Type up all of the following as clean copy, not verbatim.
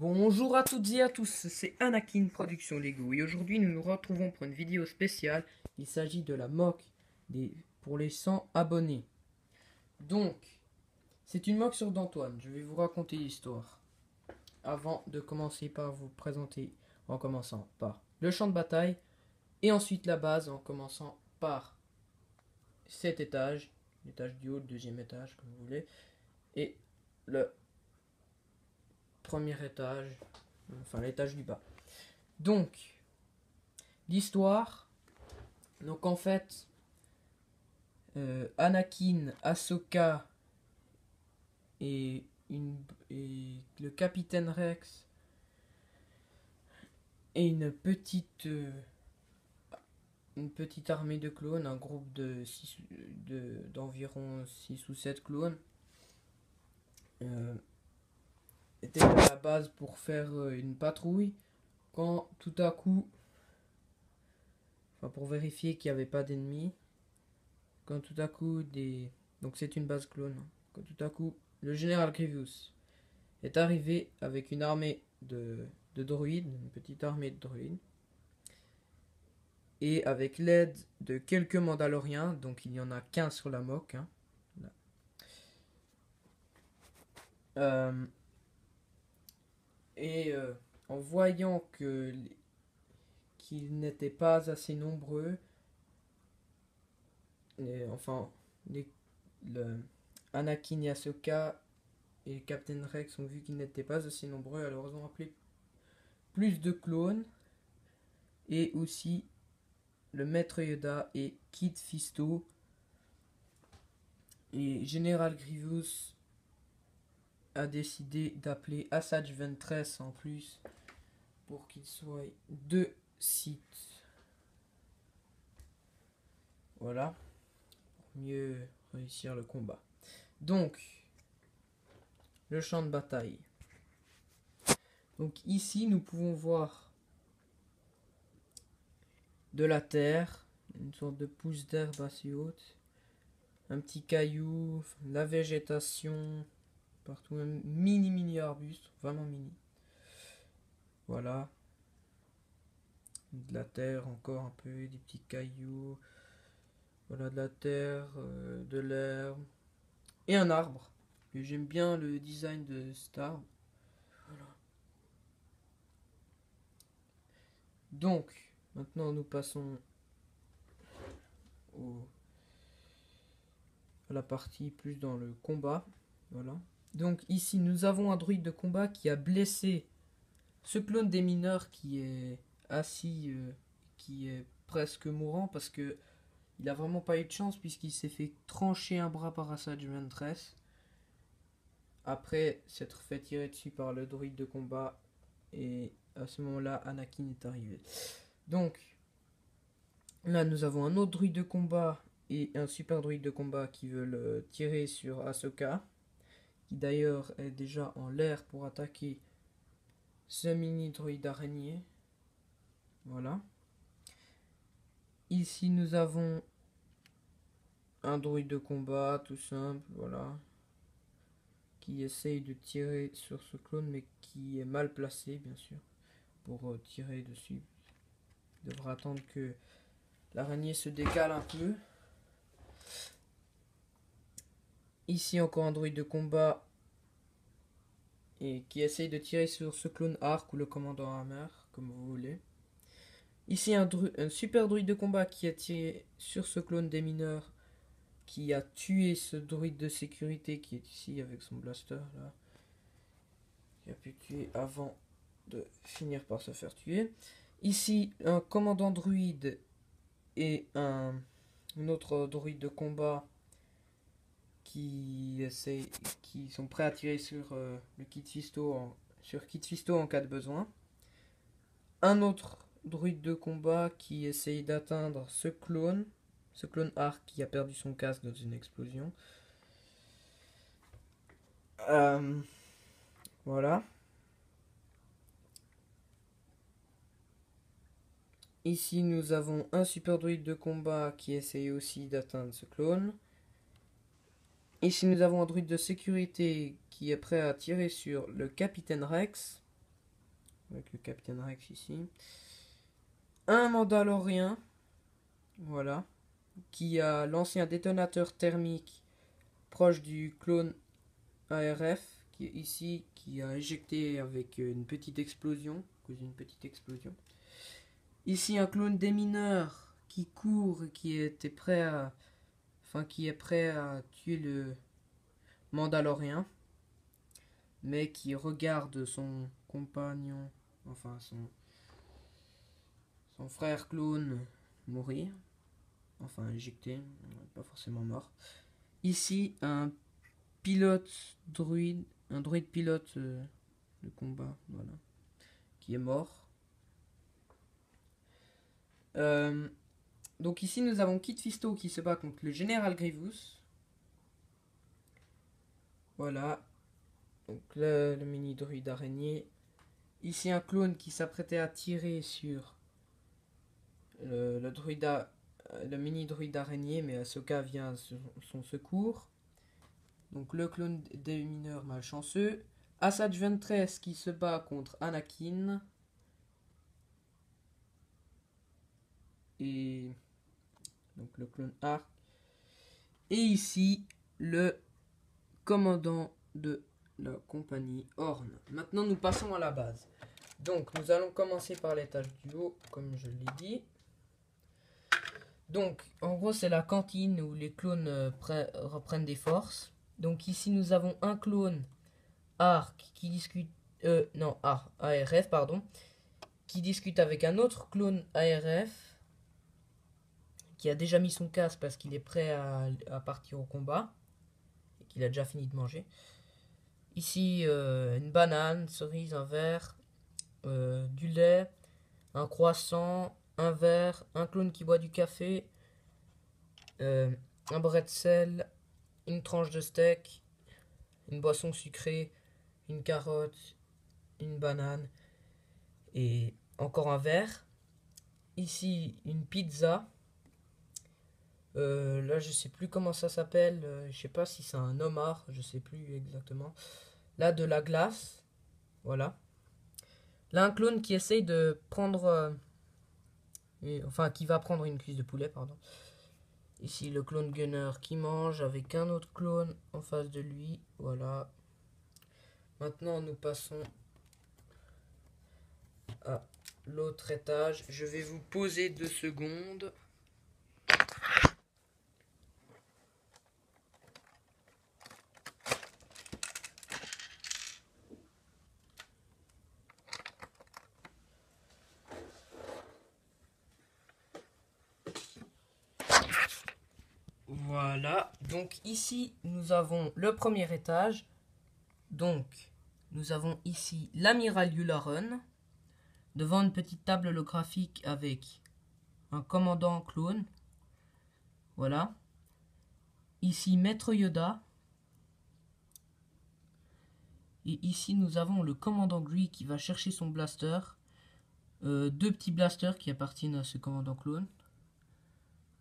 Bonjour à toutes et à tous, c'est Anakin Production Lego et aujourd'hui nous nous retrouvons pour une vidéo spéciale. Il s'agit de la mock pour les 100 abonnés. Donc, c'est une mock sur d'Antoine. Je vais vous raconter l'histoire. Avant de commencer par vous présenter, en commençant par le champ de bataille et ensuite la base en commençant par cet étage, l'étage du haut, le deuxième étage comme vous voulez, et le premier étage, enfin l'étage du bas. Donc, l'histoire. Donc en fait, Anakin, Ahsoka et le capitaine Rex et une petite armée de clones, un groupe d'environ 6 ou 7 clones, étaient à la base pour faire une patrouille quand tout à coup, enfin pour vérifier qu'il n'y avait pas d'ennemis, quand tout à coup donc c'est une base clone, quand tout à coup le général Grievous est arrivé avec une armée de droïdes, une petite armée de droïdes, et avec l'aide de quelques Mandaloriens, donc il y en a qu'un sur la mock, hein, en voyant qu'ils n'étaient pas assez nombreux, enfin, Anakin et Ahsoka et Captain Rex ont vu qu'ils n'étaient pas assez nombreux, alors ils ont appelé plus de clones, et aussi le maître Yoda et Kit Fisto. Et Général Grievous a décidé d'appeler Asajj Ventress en plus pour qu'il soit deux sites. Voilà, pour mieux réussir le combat. Donc, le champ de bataille. Donc ici, nous pouvons voir de la terre, une sorte de pousse d'herbe assez haute, un petit caillou, la végétation, partout, un mini arbuste, vraiment mini. Voilà. De la terre encore un peu, des petits cailloux. Voilà, de la terre, de l'herbe. Et un arbre. Et j'aime bien le design de cet arbre. Voilà. Donc, maintenant nous passons à la partie plus dans le combat. Voilà. Donc ici nous avons un druide de combat qui a blessé ce clone des mineurs qui est assis, qui est presque mourant parce que il a vraiment pas eu de chance puisqu'il s'est fait trancher un bras par Asajj Ventress après s'être fait tirer dessus par le druide de combat, et à ce moment-là Anakin est arrivé. Donc là nous avons un autre druide de combat et un super druide de combat qui veulent tirer sur Ahsoka, qui d'ailleurs est déjà en l'air pour attaquer ce mini droïde araignée. Voilà. Ici nous avons un droïde de combat tout simple, voilà, qui essaye de tirer sur ce clone mais qui est mal placé bien sûr pour tirer dessus. Il devra attendre que l'araignée se décale un peu. Ici encore un droïde de combat et qui essaye de tirer sur ce clone Arc ou le commandant Hammer, comme vous voulez. Ici un super druide de combat qui a tiré sur ce clone des mineurs, qui a tué ce druide de sécurité qui est ici avec son blaster là, qui a pu tuer avant de finir par se faire tuer. Ici un commandant druide et un autre druide de combat qui sont prêts à tirer sur le Kit Fisto en cas de besoin. Un autre druide de combat qui essaye d'atteindre ce clone Arc qui a perdu son casque dans une explosion. Voilà. Ici nous avons un super druide de combat qui essaye aussi d'atteindre ce clone. Ici nous avons un druide de sécurité qui est prêt à tirer sur le capitaine Rex. avec le Capitaine Rex ici. Un Mandalorien, voilà, qui a lancé un détonateur thermique proche du clone ARF, qui est ici, qui a éjecté avec une petite explosion, causé une petite explosion. Ici un clone démineur qui court et qui était prêt à, qui est prêt à tuer le Mandalorien, mais qui regarde son compagnon, son frère clone mourir, éjecté, pas forcément mort. Ici un pilote druide, un druide pilote de combat, voilà, qui est mort. Donc ici nous avons Kit Fisto qui se bat contre le général Grievous. Voilà. Donc le mini druide araignée. Ici un clone qui s'apprêtait à tirer sur le mini druide araignée, mais Ahsoka vient à son secours. Donc le clone des mineurs malchanceux. Asajj Ventress qui se bat contre Anakin. Et donc le clone Arc. Et ici le commandant de la compagnie Horn. Maintenant nous passons à la base. Donc nous allons commencer par l'étage du haut, comme je l'ai dit. Donc en gros c'est la cantine où les clones reprennent des forces. Donc ici nous avons un clone Arc qui discute... ARF pardon. Qui discute avec un autre clone ARF. Qui a déjà mis son casque parce qu'il est prêt à partir au combat. Et qu'il a déjà fini de manger. Ici une banane, cerise, un verre, du lait, un croissant, un verre, un clone qui boit du café, un bretzel, une tranche de steak, une boisson sucrée, une carotte, une banane et encore un verre. Ici une pizza. Là je sais plus comment ça s'appelle, je sais pas si c'est un homard, je sais plus exactement. Là de la glace, voilà. Là un clone qui essaye de prendre, qui va prendre une cuisse de poulet, pardon. Ici le clone Gunner qui mange avec un autre clone en face de lui, voilà. Maintenant nous passons à l'autre étage. Je vais vous poser 2 secondes. Voilà, donc ici nous avons le premier étage. Donc nous avons ici l'amiral Yularen devant une petite table holographique avec un commandant clone. Voilà. Ici Maître Yoda. Et ici nous avons le commandant Gree qui va chercher son blaster. 2 petits blasters qui appartiennent à ce commandant clone.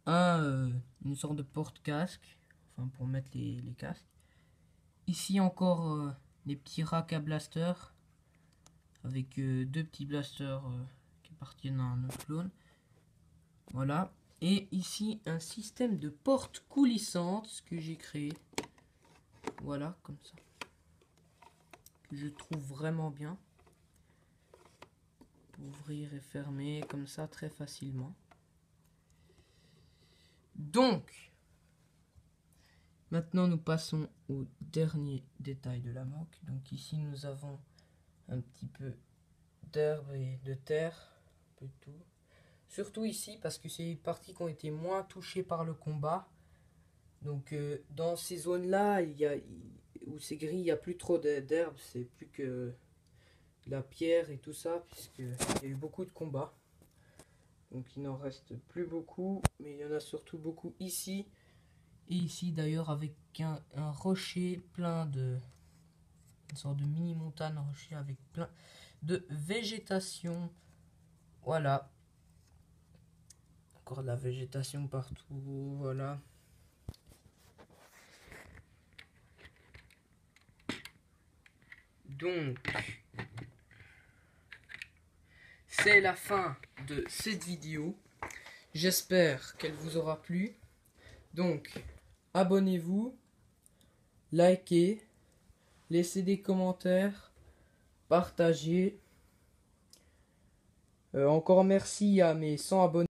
Une sorte de porte-casque, pour mettre les casques. Ici encore les petits racks à blaster avec 2 petits blasters qui appartiennent à un autre clone. Voilà. Et ici un système de porte coulissante que j'ai créé. Voilà, comme ça. Que je trouve vraiment bien. Pour ouvrir et fermer comme ça très facilement. Donc, maintenant nous passons au dernier détail de la moque. Donc ici nous avons un petit peu d'herbe et de terre, un peu de tout. Surtout ici parce que c'est les parties qui ont été moins touchées par le combat. Donc dans ces zones-là, où c'est gris, il n'y a plus trop d'herbe, c'est plus que la pierre et tout ça, puisqu'il y a eu beaucoup de combats. Donc il n'en reste plus beaucoup, mais il y en a surtout beaucoup ici. Et ici d'ailleurs avec un rocher plein de... une sorte de mini montagne rocher avec plein de végétation. Voilà. Encore de la végétation partout, voilà. Donc, c'est la fin de cette vidéo. J'espère qu'elle vous aura plu. Donc, abonnez-vous, likez, laissez des commentaires, partagez. Encore merci à mes 100 abonnés.